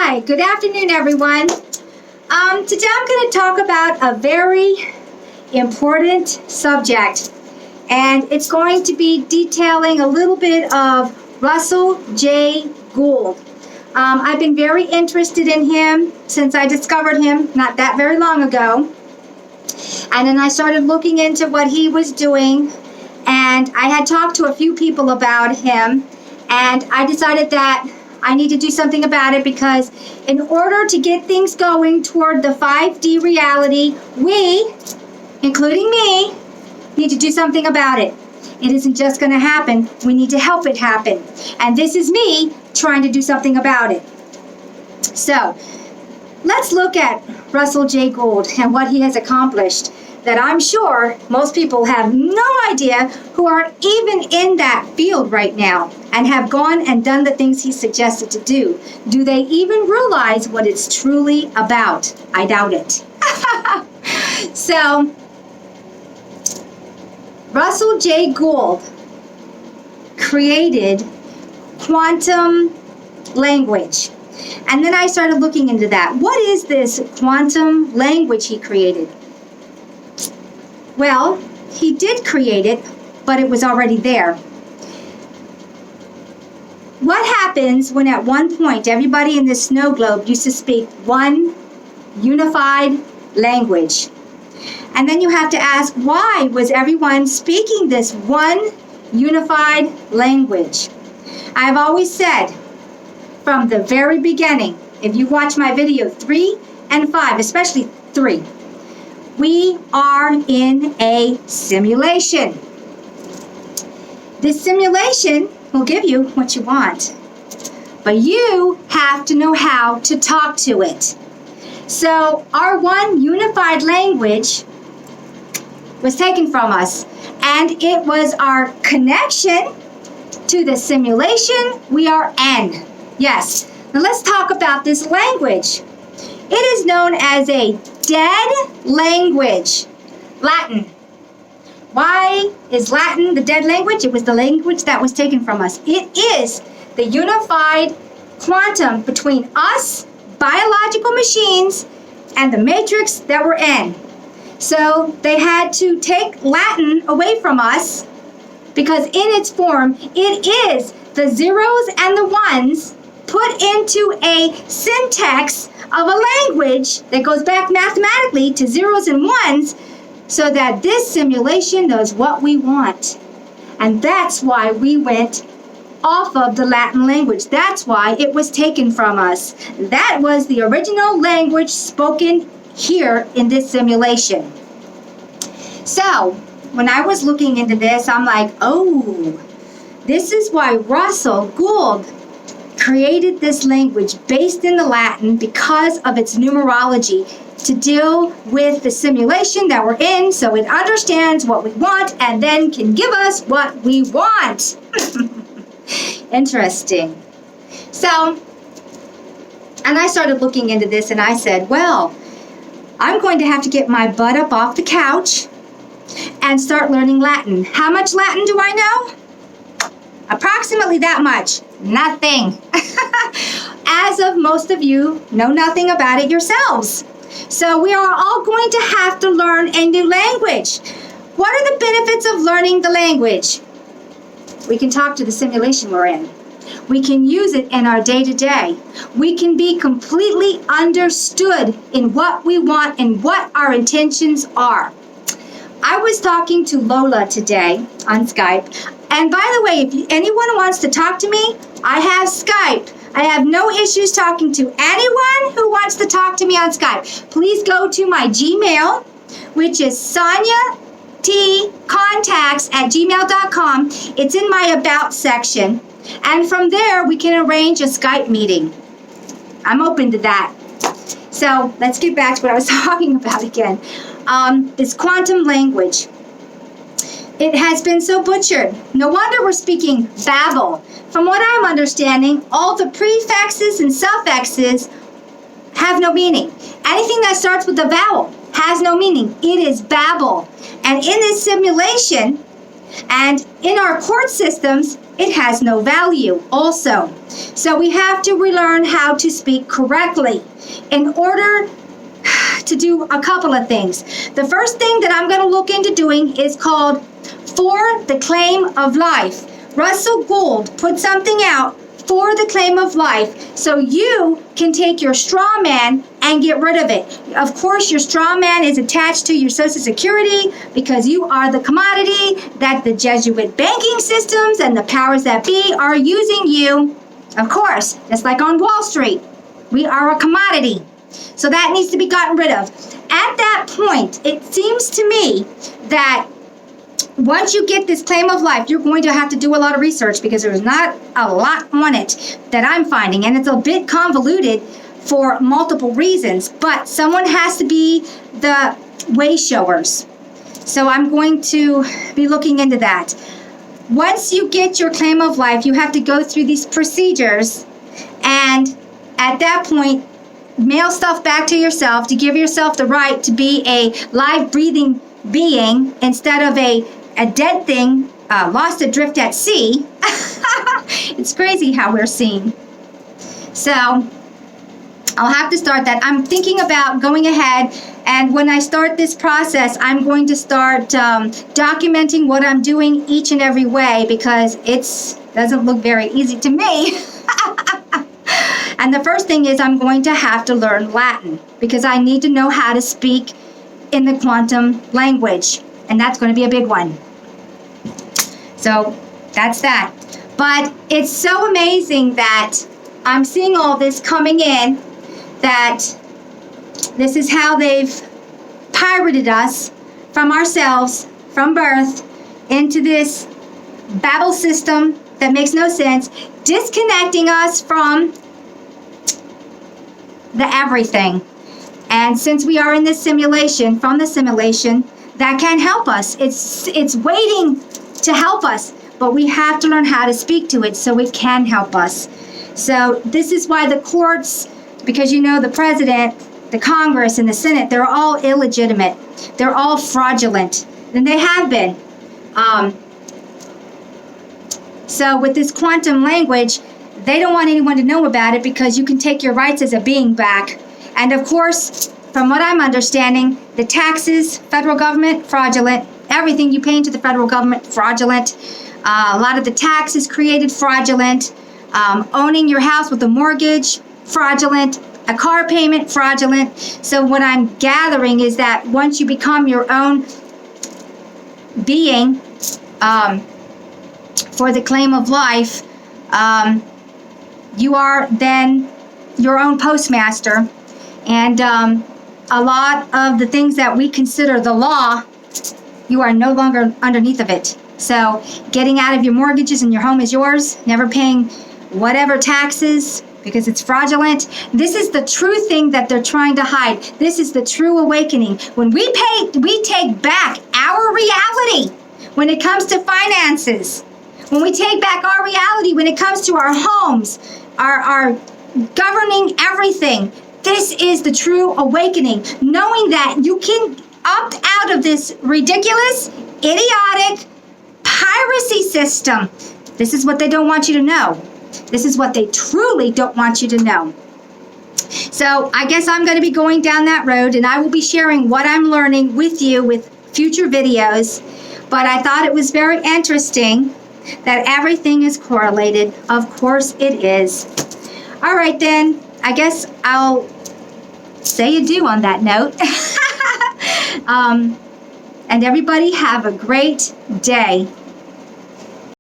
Hi, good afternoon, everyone. Today I'm going to talk about a very important subject, and it's going to be detailing a little bit of Russell J. Gould. I've been very interested in him since I discovered him not that very long ago, and then I started looking into what he was doing, and I had talked to a few people about him, and I decided that I need to do something about it because in order to get things going toward the 5D reality, we, including me, need to do something about it. It isn't just going to happen. We need to help it happen. And this is me trying to do something about it. So, let's look at Russell J. Gould and what he has accomplished that I'm sure most people have no idea who are even in that field right now and have gone and done the things he suggested to do. Do they even realize what it's truly about? I doubt it. So, Russell J. Gould created quantum language. And then I started looking into that. What is this quantum language he created? Well, he did create it, but it was already there. What happens when at one point everybody in this snow globe used to speak one unified language? And then you have to ask, why was everyone speaking this one unified language? I've always said from the very beginning, if you watch my video 3 and 5, especially 3, we are in a simulation. This simulation will give you what you want, but you have to know how to talk to it. So our one unified language was taken from us, and it was our connection to the simulation we are in. Yes, now let's talk about this language. It is known as a dead language, Latin. Why is Latin the dead language? It was the language that was taken from us. It is the unified quantum between us, biological machines, and the matrix that we're in. So they had to take Latin away from us because in its form, it is the zeros and the ones put into a syntax of a language that goes back mathematically to zeros and ones so that this simulation knows what we want. And that's why we went off of the Latin language. That's why it was taken from us. That was the original language spoken here in this simulation. So, when I was looking into this, I'm like, oh, this is why Russell Gould created this language based in the Latin because of its numerology to deal with the simulation that we're in so it understands what we want and then can give us what we want. Interesting. So, and I started looking into this and I said, well, I'm going to have to get my butt up off the couch and start learning Latin. How much Latin do I know? Approximately that much. Nothing. As of most of you know nothing about it yourselves. So we are all going to have to learn a new language. What are the benefits of learning the language? We can talk to the simulation we're in. We can use it in our day-to-day. We can be completely understood in what we want and what our intentions are. I was talking to Lola today on Skype. And by the way, if anyone wants to talk to me, I have Skype. I have no issues talking to anyone who wants to talk to me on Skype. Please go to my Gmail, which is soniatcontacts@gmail.com. It's in my About section. And from there, we can arrange a Skype meeting. I'm open to that. So let's get back to what I was talking about again. This quantum language. It has been so butchered. No wonder we're speaking Babel. From what I'm understanding, all the prefixes and suffixes have no meaning. Anything that starts with a vowel has no meaning. It is Babel. And in this simulation, And in our court systems, it has no value also. So we have to relearn how to speak correctly in order to do a couple of things. The first thing that I'm going to look into doing is called For the Claim of Life. Russell Gould put something out for the claim of life so you can take your straw man and get rid of it. Of course, your straw man is attached to your Social Security because you are the commodity that the Jesuit banking systems and the powers that be are using you. Of course, just like on Wall Street, we are a commodity. So that needs to be gotten rid of. At that point, it seems to me that once you get this claim of life, you're going to have to do a lot of research because there's not a lot on it that I'm finding. And it's a bit convoluted for multiple reasons. But someone has to be the way showers. So I'm going to be looking into that. Once you get your claim of life, you have to go through these procedures. And at that point, mail stuff back to yourself to give yourself the right to be a live, breathing being instead of a dead thing lost adrift at sea. It's crazy how we're seen. So I'll have to start that. I'm thinking about going ahead, and when I start this process, I'm going to start documenting what I'm doing each and every way because it doesn't look very easy to me. And the first thing is I'm going to have to learn Latin because I need to know how to speak in the quantum language, and that's going to be a big one. So that's that. But it's so amazing that I'm seeing all this coming in, that this is how they've pirated us from ourselves, from birth, into this Babel system that makes no sense, disconnecting us from the everything. And since we are in this simulation, from the simulation, that can help us. It's waiting to help us, but we have to learn how to speak to it so it can help us. So this is why the courts, because you know the president, the Congress, and the Senate, they're all illegitimate. They're all fraudulent, and they have been. So with this quantum language, they don't want anyone to know about it because you can take your rights as a being back. And of course, from what I'm understanding, the taxes, federal government, fraudulent. Everything you pay into the federal government, fraudulent. A lot of the taxes created, fraudulent. Owning your house with a mortgage, fraudulent. A car payment, fraudulent. So what I'm gathering is that once you become your own being for the claim of life, you are then your own postmaster. And a lot of the things that we consider the law, you are no longer underneath of it. So getting out of your mortgages and your home is yours, never paying whatever taxes because it's fraudulent. This is the true thing that they're trying to hide. This is the true awakening. When we take back our reality when it comes to finances. When we take back our reality when it comes to our homes, our governing everything. This is the true awakening, knowing that you can opt out of this ridiculous, idiotic piracy system. This is what they don't want you to know. This is what they truly don't want you to know. So I guess I'm going to be going down that road, and I will be sharing what I'm learning with you with future videos. But I thought it was very interesting that everything is correlated. Of course it is. All right, then. I guess I'll say adieu on that note. And everybody have a great day.